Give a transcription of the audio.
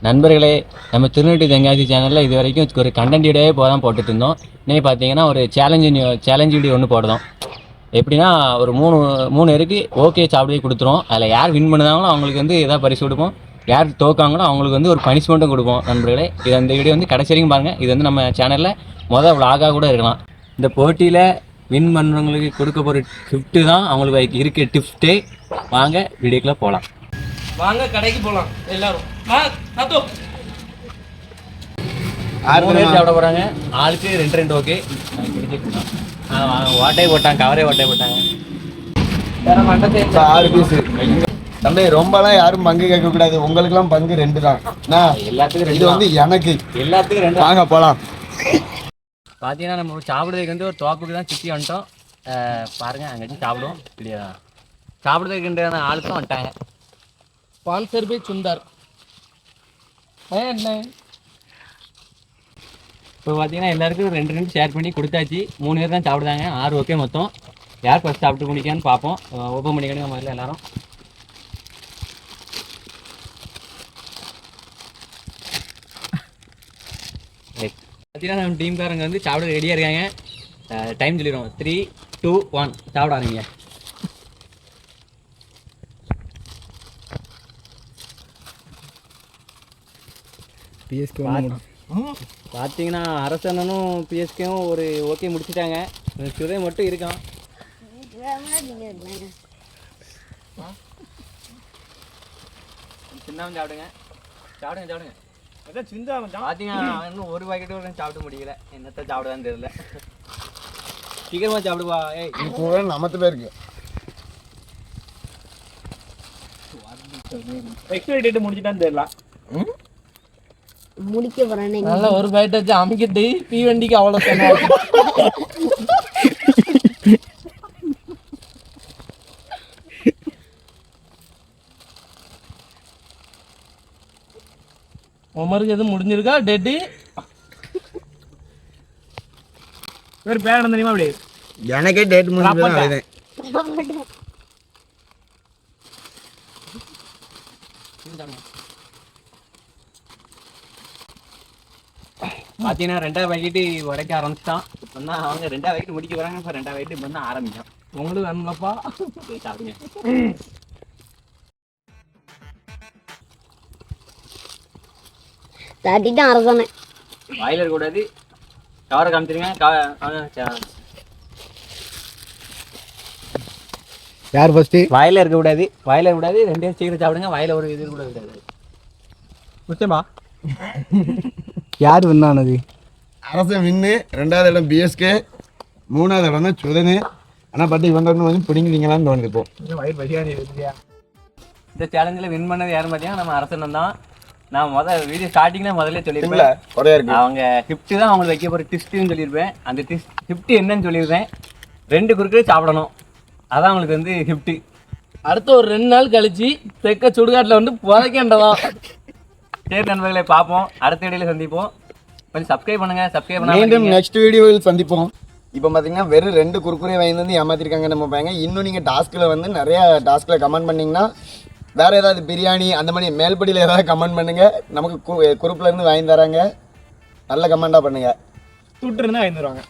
நண்பர்களே, நம்ம திருநெல்வேலி தெங்காசி சேனலில் இது வரைக்கும் ஒரு கண்டென்ட் வீடியோவே தான் போட்டுட்டு இருந்தோம். இன்னைக்கு பார்த்தீங்கன்னா ஒரு சேலஞ்ச் வீடியோ ஒன்று போடுறோம். எப்படின்னா ஒரு மூணு பேருக்கு ஓகே சாப்பிடவே கொடுத்துருவோம். அதில் யார் வின் பண்ணுதாங்களோ அவங்களுக்கு வந்து எதாவது பரிசு கொடுப்போம். யார் தோக்காங்களோ அவங்களுக்கு வந்து ஒரு பனிஷ்மெண்ட்டும் கொடுப்போம். நண்பர்களே, இது அந்த வீடியோ வந்து கடைசி வரைக்கும் பாருங்கள். இது வந்து நம்ம சேனலில் விலாகாக கூட இருக்கலாம். இந்த போட்டியில் வின் பண்ணுறவங்களுக்கு கொடுக்க போகிற கிஃப்ட்டு தான் அவங்களுக்கு இருக்க டிப்ஸ்டே. வாங்க வீடியோக்குள்ளே போகலாம். வாங்க கடைக்கு போலாம் எல்லாரும். சாப்பிட போறாங்க. ஆளுக்கு 2 ஓகே. ஓட்டை போட்டாங்க, கவரே ஓட்டை போட்டாங்க. 6 பீஸ். தம்பி ரொம்பலாம் யாரும் பங்கு கேட்க கூடாது. உங்களுக்குலாம் பங்கு 2 தான். எல்லாத்துக்கும் இது வந்து எனக்கு எல்லாத்துக்கும் 2. வாங்க போலாம். பார்த்தீங்கன்னா நம்ம சாப்பிடுறதுக்கு வந்து ஒரு தோப்புக்கு தான் சுற்றி வந்துட்டோம். பாருங்க, அங்கே சாப்பிடுவோம். இல்லையா, சாப்பிடுறதுக்குன்ற ஆளுக்கும் வந்துட்டாங்க. स्पॉन्सर भी सुंदर है என்ன. இப்போ பார்த்தீங்கன்னா எல்லாருக்கும் 2 ஷேர் பண்ணி கொடுத்தாச்சு. 3 பேர் தான் சாப்பிடுதாங்க. 6 ஓகே மொத்தம். யார் ஃபஸ்ட் சாப்பிட்டு முடிக்கான்னு பார்ப்போம். ஓப்பன் பண்ணிக்கணும் முதல்ல எல்லாரும். பார்த்தீங்கன்னா நம்ம டீம்காரங்க வந்து சாப்பிட ரெடியாக இருக்காங்க. டைம் சொல்லிடுவோம். 3, 2, 1 சாப்பிட ஆரம்பிங்க. பார்த்தீங்கன்னா அரசனும் பிஎஸ்கேவும் ஒரு ஓகே முடிச்சுட்டாங்க. சுரே மட்டும் இருக்கான். சின்னவன் சாப்பிடுங்க. பார்த்தீங்கன்னா இன்னும் ஒரு பாக்கெட்டு கூட சாப்பிட முடியல. என்னத்தை சாப்பிடுவான்னு தெரியல. சீக்கிரமா சாப்பிடுவா. நமத்து பேருக்கு எக்ஸ்பைரி டேட் முடிச்சிட்டான்னு தெரியல. முடிக்க போறேன். நல்ல ஒரு பைட் வச்சு அமுக்கிட்டு பீ வண்டிக்கு அவ்வளவு சொன்னா. உமருக்கு எதுவும் முடிஞ்சிருக்கா டேட்டு? வேறு பேர் தெரியுமா? அப்படி எனக்கே டேட் முடிஞ்சு. பார்த்தீங்கன்னா 2வது பாக்கெட்டு உடைக்க ஆரம்பிச்சிட்டான். இப்போ அவங்க 2வது பாக்கெட்டு முடிக்க வராங்க. இப்போ 2வது பாக்கெட்டு இப்போ தான் ஆரம்பிக்கும். உங்களுக்கு வேணும்லப்பா சாப்பிடுங்க. தட்டிட்டான் அரசனை. வாயில இருக்கக்கூடாது. கவரை காமிச்சிருங்க. யார் ஃபர்ஸ்ட்? வாயில இருக்கக்கூடாது. 2 பேரும் சீக்கிரம் சாப்பிடுங்க. வாயில ஒரு இது கூட இருக்காது. முச்சமா யார் வின் ஆனது? அரசன் வின்னு. 2வது இடம் பிஎஸ்கே. 3வது இடம் தான் சுதனு. ஆனால் பட் இவங்க வந்து பிடிங்கிட்டீங்களான்னு தோணுது. இப்போ இந்த சேலஞ்சில் வின் பண்ணது யாரும் பார்த்தீங்கன்னா நம்ம அரசன் தான். நான் வீடியோ ஸ்டார்டிங்கில் முதல்ல சொல்லியிருப்பேன். அவங்க கிஃப்ட்டு தான் அவங்களுக்கு வைக்க போகிற டிஸ்ட்டுன்னு சொல்லியிருப்பேன். அந்த கிஃப்ட்டு என்னன்னு சொல்லியிருப்பேன். 2 குறுக்கு சாப்பிடணும். அதான் அவங்களுக்கு வந்து கிஃப்ட்டு. அடுத்து ஒரு 2 நாள் கழிச்சு தெக்க சுடுகாட்டில் வந்து புதைக்கண்டதான். சரி நண்பர்களை, பார்ப்போம். அடுத்த வீடியோவில் சந்திப்போம். கொஞ்சம் சப்ஸ்கிரைப் பண்ணுங்க. மீண்டும் நெக்ஸ்ட் வீடியோவில் சந்திப்போம். இப்போ பார்த்தீங்கன்னா வெறும் 2 குறுக்குறே வாங்கி வந்து ஏமாத்திருக்காங்க நம்ம பையங்க. இன்னும் நீங்கள் டாஸ்கில் வந்து நிறையா டாஸ்கில் கமெண்ட் பண்ணிங்கன்னா வேறு ஏதாவது பிரியாணி அந்த மாதிரி மேல்படியில் ஏதாவது கமெண்ட் பண்ணுங்கள். நமக்கு குரூப்லேருந்து வாங்கி தராங்க. நல்ல கமெண்ட்டாக பண்ணுங்கள். சுட்டுருந்தா வாங்கி தருவாங்க.